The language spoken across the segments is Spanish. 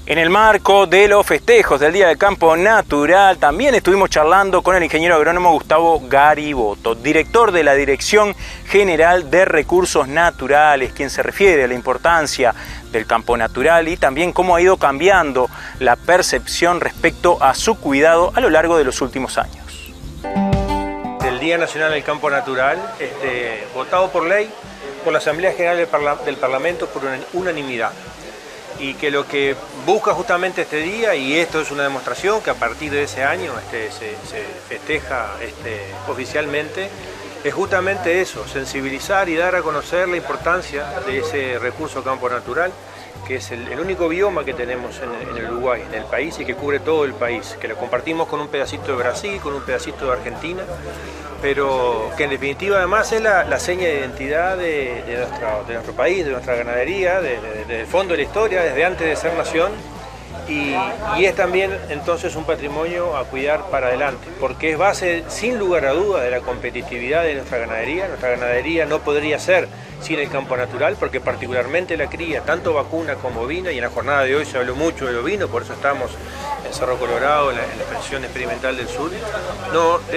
En el marco de los festejos del Día del Campo Natural, también estuvimos charlando con el ingeniero agrónomo Gustavo Gariboto, director de la Dirección General de Recursos Naturales, quien se refiere a la importancia del campo natural y también cómo ha ido cambiando la percepción respecto a su cuidado a lo largo de los últimos años. El Día Nacional del Campo Natural, votado por ley por la Asamblea General del Parlamento por unanimidad. Y que lo que busca justamente este día, y esto es una demostración que a partir de ese año se festeja oficialmente, es justamente eso, sensibilizar y dar a conocer la importancia de ese recurso campo natural, que es el único bioma que tenemos en el Uruguay, en el país, y que cubre todo el país, que lo compartimos con un pedacito de Brasil, con un pedacito de Argentina, pero que en definitiva además es la seña de identidad de nuestro país, de nuestra ganadería, desde el fondo de la historia, desde antes de ser nación, y es también entonces un patrimonio a cuidar para adelante, porque es base sin lugar a dudas de la competitividad de nuestra ganadería. Nuestra ganadería no podría ser sin el campo natural, porque particularmente la cría, tanto vacuna como bovina, y en la jornada de hoy se habló mucho del ovino, por eso estamos en Cerro Colorado, en la expansión experimental del sur,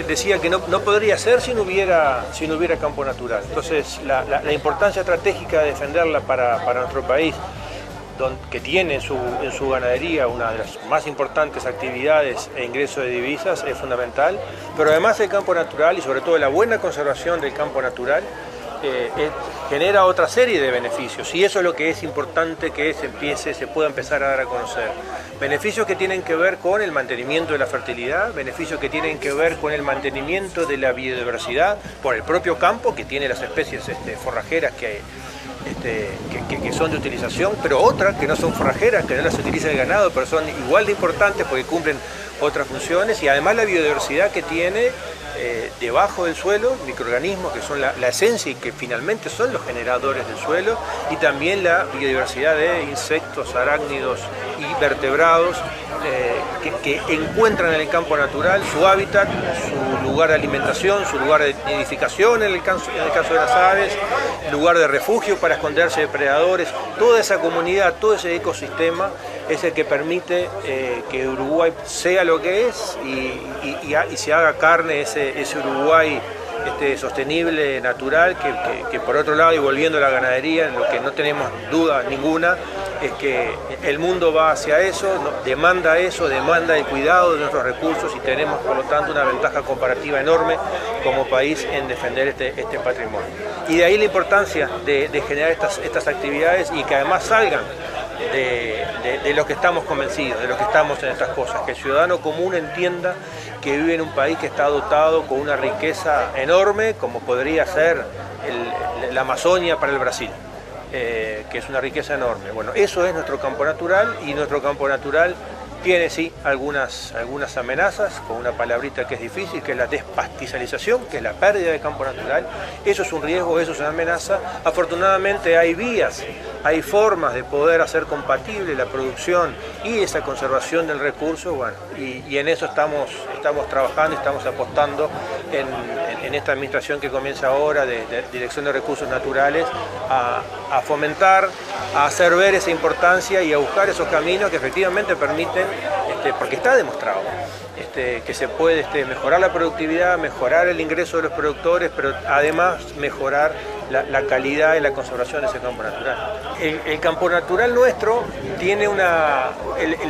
decía que no podría ser si no hubiera campo natural. Entonces la importancia estratégica de defenderla para nuestro país, que tiene en su ganadería una de las más importantes actividades e ingresos de divisas, es fundamental, pero además el campo natural y sobre todo la buena conservación del campo natural genera otra serie de beneficios, y eso es lo que es importante que se pueda empezar a dar a conocer. Beneficios que tienen que ver con el mantenimiento de la fertilidad, beneficios que tienen que ver con el mantenimiento de la biodiversidad por el propio campo, que tiene las especies forrajeras que son de utilización, pero otras que no son forrajeras, que no las utiliza el ganado, pero son igual de importantes porque cumplen otras funciones, y además la biodiversidad que tiene debajo del suelo, microorganismos que son la esencia y que finalmente son los generadores del suelo, y también la biodiversidad de insectos, arácnidos y vertebrados que encuentran en el campo natural su hábitat, su lugar de alimentación, su lugar de nidificación en el caso de las aves, lugar de refugio para esconderse de predadores. Toda esa comunidad, todo ese ecosistema es el que permite que Uruguay sea lo que es y se haga carne ese Uruguay sostenible, natural, que por otro lado, y volviendo a la ganadería, lo que no tenemos duda ninguna es que el mundo va hacia eso, demanda el cuidado de nuestros recursos, y tenemos por lo tanto una ventaja comparativa enorme como país en defender este patrimonio. Y de ahí la importancia de generar estas actividades, y que además salgan de lo que estamos convencidos, de lo que estamos en estas cosas, que el ciudadano común entienda que vive en un país que está dotado con una riqueza enorme, como podría ser la Amazonia para el Brasil, que es una riqueza enorme. Bueno, eso es nuestro campo natural, y nuestro campo natural tiene sí algunas amenazas, con una palabrita que es difícil, que es la despastizalización, que es la pérdida de campo natural. Eso es un riesgo, eso es una amenaza. Afortunadamente hay vías, hay formas de poder hacer compatible la producción y esa conservación del recurso, bueno, y en eso estamos trabajando, estamos apostando en esta administración que comienza ahora de Dirección de Recursos Naturales a fomentar, a hacer ver esa importancia y a buscar esos caminos que efectivamente permiten, porque está demostrado, que se puede mejorar la productividad, mejorar el ingreso de los productores, pero además mejorar la calidad y la conservación de ese campo natural. El campo natural nuestro tiene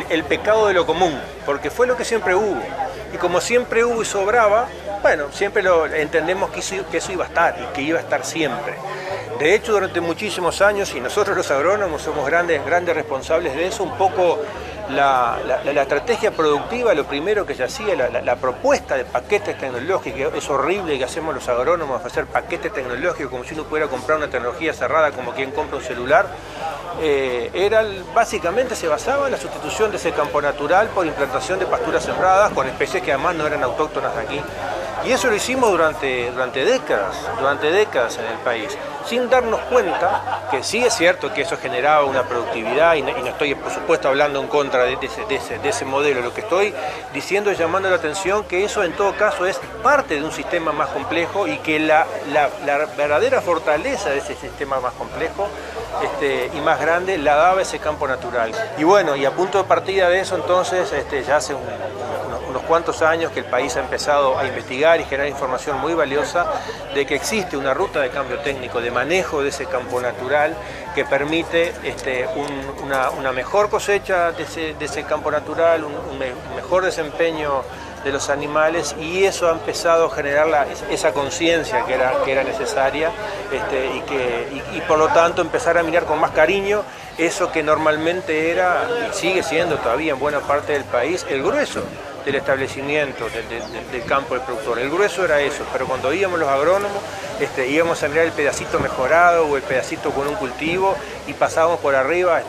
el pecado de lo común, porque fue lo que siempre hubo, y como siempre hubo y sobraba, bueno, siempre entendemos que eso iba a estar, y que iba a estar siempre. De hecho, durante muchísimos años, y nosotros los agrónomos somos grandes responsables de eso, un poco la estrategia productiva, lo primero que se hacía, la propuesta de paquetes tecnológicos, es horrible que hacemos los agrónomos, hacer paquetes tecnológicos como si uno pudiera comprar una tecnología cerrada como quien compra un celular. Básicamente se basaba en la sustitución de ese campo natural por implantación de pasturas sembradas con especies que además no eran autóctonas de aquí. Y eso lo hicimos durante décadas en el país, sin darnos cuenta que sí es cierto que eso generaba una productividad, y no estoy por supuesto hablando en contra de ese modelo. Lo que estoy diciendo es llamando la atención que eso en todo caso es parte de un sistema más complejo, y que la verdadera fortaleza de ese sistema más complejo y más grande la daba ese campo natural. Y bueno, y a punto de partida de eso entonces, ya hace unos cuantos años que el país ha empezado a investigar y generar información muy valiosa de que existe una ruta de cambio técnico de manejo de ese campo natural que permite una mejor cosecha de ese campo natural, un mejor desempeño de los animales, y eso ha empezado a generar esa conciencia que era necesaria, y por lo tanto empezar a mirar con más cariño eso que normalmente era y sigue siendo todavía en buena parte del país el grueso del establecimiento del campo del productor. El grueso era eso, pero cuando íbamos los agrónomos íbamos a mirar el pedacito mejorado o el pedacito con un cultivo y pasábamos por arriba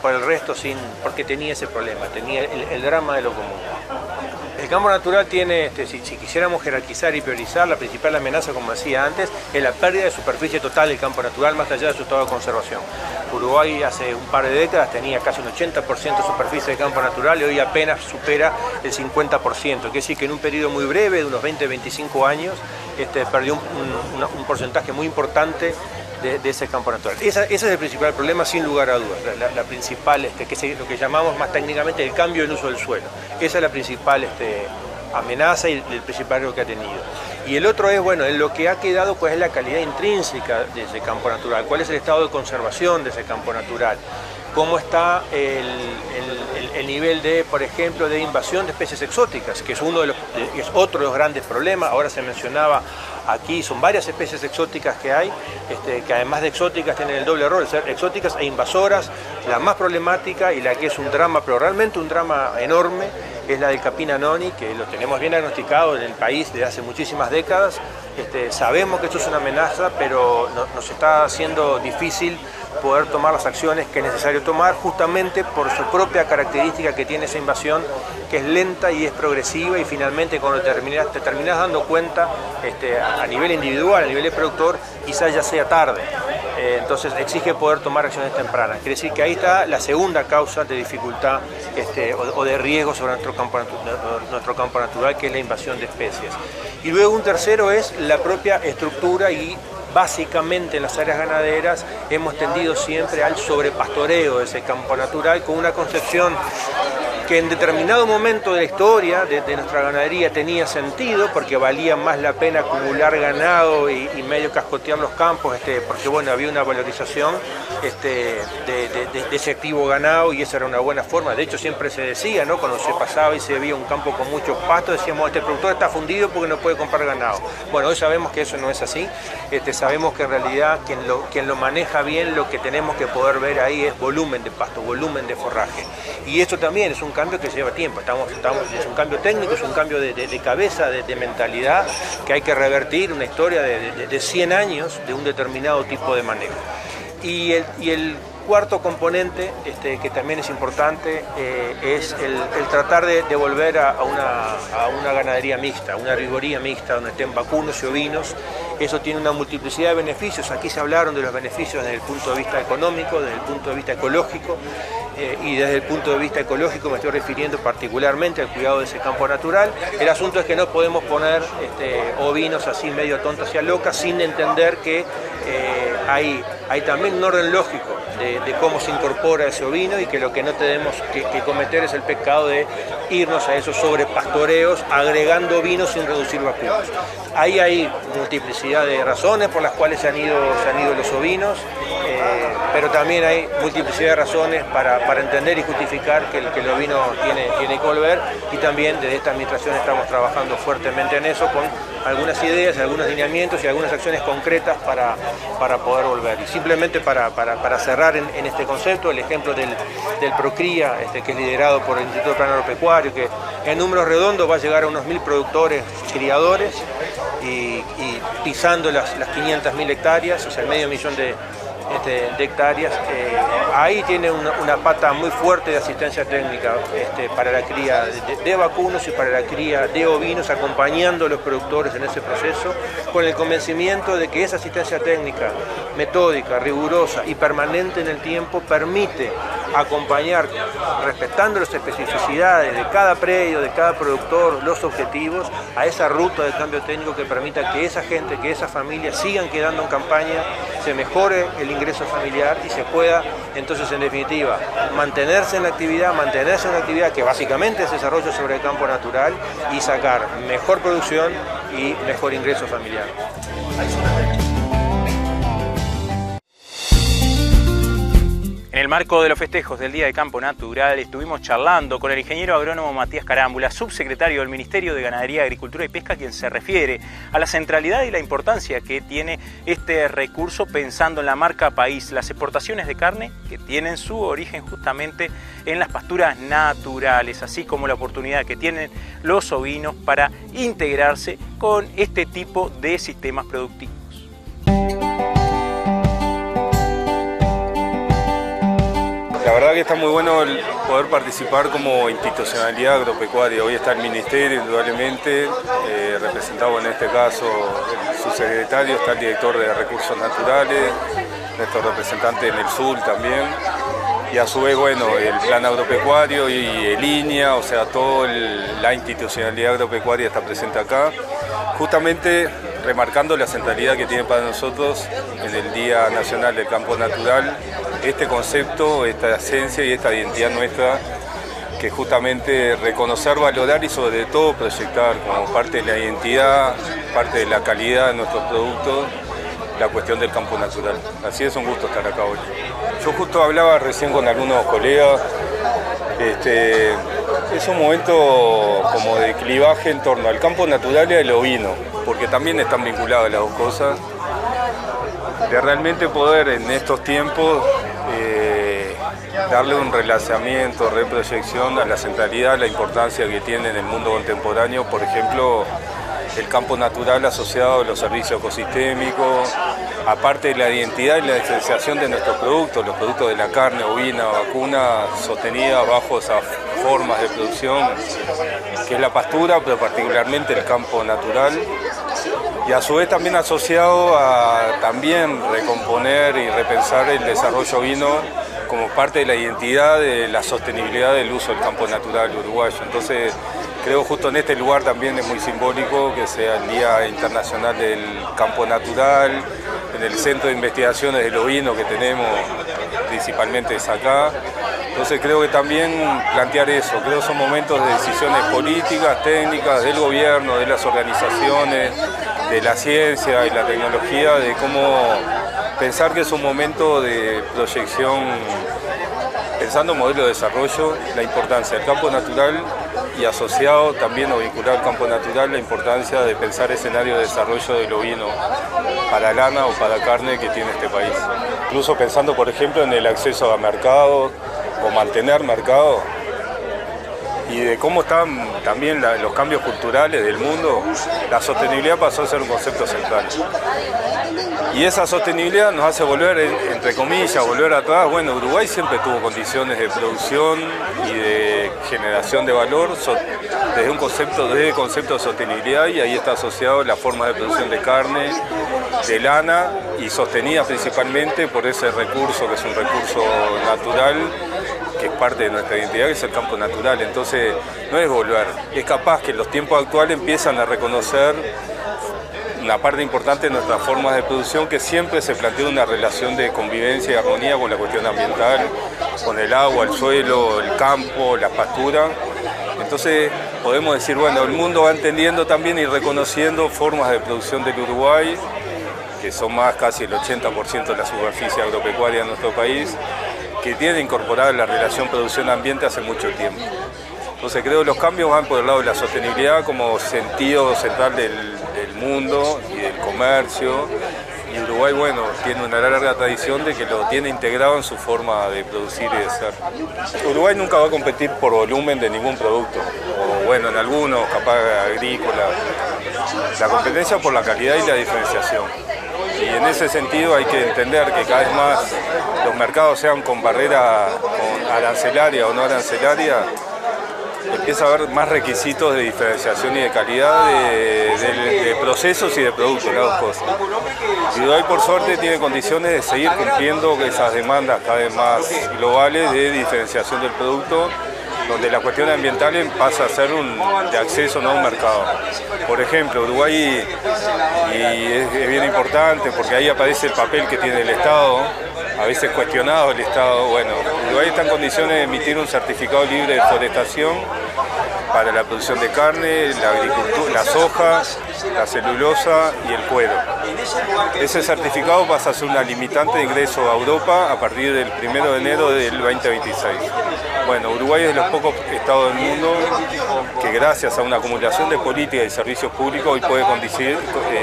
por el resto porque tenía ese problema, tenía el drama de lo común. El campo natural tiene, si quisiéramos jerarquizar y priorizar, la principal amenaza, como decía antes, es la pérdida de superficie total del campo natural más allá de su estado de conservación. Uruguay hace un par de décadas tenía casi un 80% de superficie de campo natural y hoy apenas supera el 50%. Quiere decir que en un periodo muy breve, de unos 20-25 años, perdió un porcentaje muy importante de ese campo natural. Ese es el principal problema, sin lugar a dudas. La principal, que es lo que llamamos más técnicamente el cambio en uso del suelo. Esa es la principal amenaza y el principal riesgo que ha tenido. Y el otro es, bueno, en lo que ha quedado, cuál es la calidad intrínseca de ese campo natural, cuál es el estado de conservación de ese campo natural, cómo está el nivel por ejemplo, de invasión de especies exóticas, que es otro de los grandes problemas. Ahora se mencionaba aquí, son varias especies exóticas que hay, que además de exóticas tienen el doble rol de ser exóticas e invasoras. La más problemática y la que es un drama, pero realmente un drama enorme, es la del capín anoni, que lo tenemos bien diagnosticado en el país desde hace muchísimas décadas. Sabemos que esto es una amenaza, pero nos está haciendo difícil poder tomar las acciones que es necesario tomar, justamente por su propia característica que tiene esa invasión, que es lenta y es progresiva, y finalmente cuando te terminás dando cuenta a nivel individual, a nivel de productor, quizás ya sea tarde. Entonces exige poder tomar acciones tempranas. Quiere decir que ahí está la segunda causa de dificultad o de riesgo sobre nuestro campo natural, que es la invasión de especies. Y luego un tercero es la propia estructura, y básicamente en las áreas ganaderas hemos tendido siempre al sobrepastoreo de ese campo natural, con una concepción que en determinado momento de la historia de nuestra ganadería tenía sentido, porque valía más la pena acumular ganado y medio cascotear los campos, porque bueno, había una valorización de ese activo ganado, y esa era una buena forma. De hecho siempre se decía, ¿no? Cuando se pasaba y se veía un campo con mucho pasto, decíamos, este productor está fundido porque no puede comprar ganado. Bueno, hoy sabemos que eso no es así. Sabemos que en realidad quien lo maneja bien, lo que tenemos que poder ver ahí es volumen de pasto, volumen de forraje. Y esto también es un cambio que lleva tiempo. Es un cambio técnico, es un cambio de cabeza, de mentalidad, que hay que revertir, una historia de 100 años de un determinado tipo de manejo. Y el cuarto componente, que también es importante, es el tratar de volver a una ganadería mixta, una rigoría mixta, donde estén vacunos y ovinos. Eso tiene una multiplicidad de beneficios. Aquí se hablaron de los beneficios desde el punto de vista económico, desde el punto de vista ecológico, y desde el punto de vista ecológico me estoy refiriendo particularmente al cuidado de ese campo natural. El asunto es que no podemos poner ovinos así medio tontos y a locas, sin entender que hay también un orden lógico de cómo se incorpora ese ovino, y que lo que no tenemos que cometer es el pecado de irnos a esos sobrepastoreos agregando ovinos sin reducir vacunos. Ahí hay multiplicidad de razones por las cuales se han ido los ovinos, pero también hay multiplicidad de razones para entender y justificar que el ovino tiene que volver, y también desde esta administración estamos trabajando fuertemente en eso, con algunas ideas, algunos lineamientos y algunas acciones concretas para poder volver. Y simplemente para cerrar en este concepto, el ejemplo del Procría, que es liderado por el Instituto de Plan Agropecuario, que en números redondos va a llegar a unos 1000 productores criadores, y pisando las 500.000 hectáreas, o sea, el medio millón de hectáreas. ahí tiene una pata muy fuerte de asistencia técnica para la cría de vacunos y para la cría de ovinos, acompañando a los productores en ese proceso, con el convencimiento de que esa asistencia técnica metódica, rigurosa y permanente en el tiempo permite acompañar, respetando las especificidades de cada predio, de cada productor, los objetivos, a esa ruta de cambio técnico que permita que esa gente, que esas familias sigan quedando en campaña, se mejore el ingreso familiar y se pueda, entonces, en definitiva, mantenerse en la actividad que básicamente es desarrollo sobre el campo natural y sacar mejor producción y mejor ingreso familiar. En el marco de los festejos del Día del Campo Natural estuvimos charlando con el ingeniero agrónomo Matías Carámbula, subsecretario del Ministerio de Ganadería, Agricultura y Pesca, quien se refiere a la centralidad y la importancia que tiene este recurso pensando en la marca país, las exportaciones de carne que tienen su origen justamente en las pasturas naturales, así como la oportunidad que tienen los ovinos para integrarse con este tipo de sistemas productivos. La verdad que está muy bueno el poder participar como institucionalidad agropecuaria. Hoy está el Ministerio, indudablemente, representado en este caso el subsecretario, está el director de Recursos Naturales, nuestro representante en el sur también, y a su vez, bueno, el Plan Agropecuario y el INEA, o sea, toda la institucionalidad agropecuaria está presente acá, justamente remarcando la centralidad que tiene para nosotros en el Día Nacional del Campo Natural, este concepto, esta esencia y esta identidad nuestra, que justamente reconocer, valorar y sobre todo proyectar como parte de la identidad, parte de la calidad de nuestros productos, la cuestión del campo natural. Así es un gusto estar acá hoy. Yo justo hablaba recién con algunos colegas, es un momento como de clivaje en torno al campo natural y al ovino, porque también están vinculadas las dos cosas, de realmente poder en estos tiempos darle un relanzamiento, reproyección a la centralidad, la importancia que tiene en el mundo contemporáneo, por ejemplo, el campo natural asociado a los servicios ecosistémicos, aparte de la identidad y la diferenciación de nuestros productos, los productos de la carne, ovina, vacuna, sostenida bajo esas formas de producción, que es la pastura, pero particularmente el campo natural, y a su vez también asociado a también recomponer y repensar el desarrollo ovino como parte de la identidad de la sostenibilidad del uso del campo natural uruguayo. Entonces, creo justo en este lugar también es muy simbólico que sea el Día Internacional del Campo Natural, en el Centro de Investigaciones del Ovino que tenemos, principalmente es acá. Entonces creo que también plantear eso, creo que son momentos de decisiones políticas, técnicas, del gobierno, de las organizaciones, de la ciencia y la tecnología, de cómo pensar que es un momento de proyección, pensando en modelo de desarrollo, la importancia del campo natural y asociado también o vinculado al campo natural la importancia de pensar escenario de desarrollo del ovino para lana o para carne que tiene este país. Incluso pensando, por ejemplo, en el acceso a mercado o mantener mercado y de cómo están también los cambios culturales del mundo, la sostenibilidad pasó a ser un concepto central. Y esa sostenibilidad nos hace volver, entre comillas, volver atrás. Bueno, Uruguay siempre tuvo condiciones de producción y de generación de valor desde el concepto de sostenibilidad, y ahí está asociado la forma de producción de carne, de lana, y sostenida principalmente por ese recurso que es un recurso natural, que es parte de nuestra identidad, que es el campo natural. Entonces, no es volver, es capaz que en los tiempos actuales empiezan a reconocer una parte importante de nuestras formas de producción, que siempre se plantea una relación de convivencia y armonía con la cuestión ambiental, con el agua, el suelo, el campo, la pastura. Entonces podemos decir, bueno, el mundo va entendiendo también y reconociendo formas de producción del Uruguay, que son más casi el 80% de la superficie agropecuaria de nuestro país, que tiene incorporada la relación producción-ambiente hace mucho tiempo. Entonces creo que los cambios van por el lado de la sostenibilidad como sentido central del mundo y del comercio, y Uruguay, bueno, tiene una larga tradición de que lo tiene integrado en su forma de producir y de ser. Uruguay nunca va a competir por volumen de ningún producto, o bueno, en algunos, capaz agrícola. La competencia por la calidad y la diferenciación. Y en ese sentido hay que entender que cada vez más los mercados sean con barrera arancelaria o no arancelaria, empieza a haber más requisitos de diferenciación y de calidad de procesos y de productos, las dos cosas. Y Uruguay, por suerte, tiene condiciones de seguir cumpliendo esas demandas cada vez más globales de diferenciación del producto, donde la cuestión ambiental pasa a ser de acceso no a un mercado. Por ejemplo, Uruguay, y es bien importante porque ahí aparece el papel que tiene el Estado, a veces cuestionado el Estado. Bueno, Uruguay está en condiciones de emitir un certificado libre de forestación para la producción de carne, la agricultura, la soja, la celulosa y el cuero. Ese certificado pasa a ser una limitante de ingreso a Europa a partir del 1 de enero del 2026. Bueno, Uruguay es de los pocos estados del mundo que gracias a una acumulación de políticas y servicios públicos hoy puede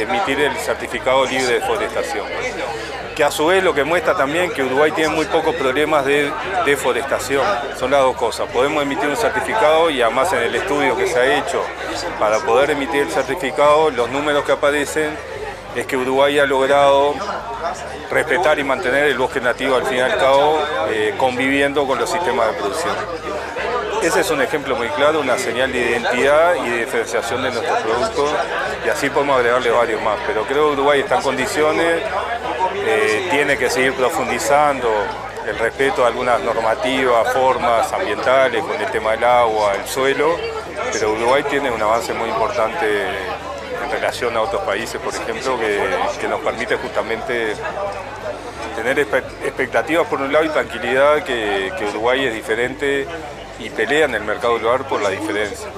emitir el certificado libre de forestación. Que a su vez lo que muestra también que Uruguay tiene muy pocos problemas de deforestación. Son las dos cosas. Podemos emitir un certificado y además en el estudio que se ha hecho para poder emitir el certificado, los números que aparecen es que Uruguay ha logrado respetar y mantener el bosque nativo al fin y al cabo, conviviendo con los sistemas de producción. Ese es un ejemplo muy claro, una señal de identidad y de diferenciación de nuestros productos, y así podemos agregarle varios más. Pero creo que Uruguay está en condiciones, tiene que seguir profundizando el respeto a algunas normativas, formas ambientales con el tema del agua, el suelo, pero Uruguay tiene un avance muy importante en relación a otros países, por ejemplo, que nos permite justamente tener expectativas por un lado y tranquilidad que Uruguay es diferente y pelea en el mercado global por la diferencia.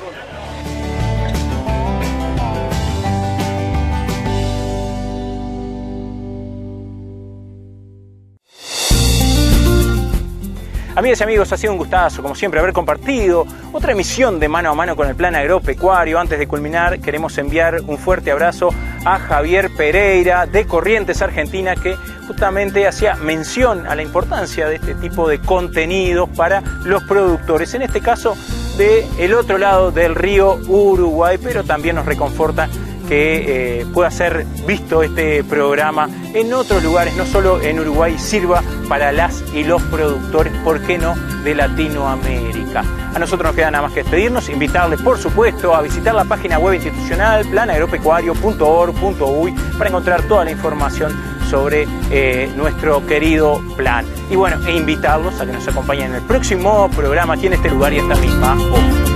Amigas y amigos, ha sido un gustazo, como siempre, haber compartido otra emisión de Mano a Mano con el Plan Agropecuario. Antes de culminar, queremos enviar un fuerte abrazo a Javier Pereira de Corrientes, Argentina, que justamente hacía mención a la importancia de este tipo de contenidos para los productores, en este caso del otro lado del río Uruguay, pero también nos reconforta que pueda ser visto este programa en otros lugares, no solo en Uruguay, sirva para las y los productores, ¿por qué no?, de Latinoamérica. A nosotros nos queda nada más que despedirnos, invitarles por supuesto a visitar la página web institucional planagropecuario.org.uy para encontrar toda la información sobre nuestro querido plan. Y bueno, invitarlos a que nos acompañen en el próximo programa aquí en este lugar y esta misma hora.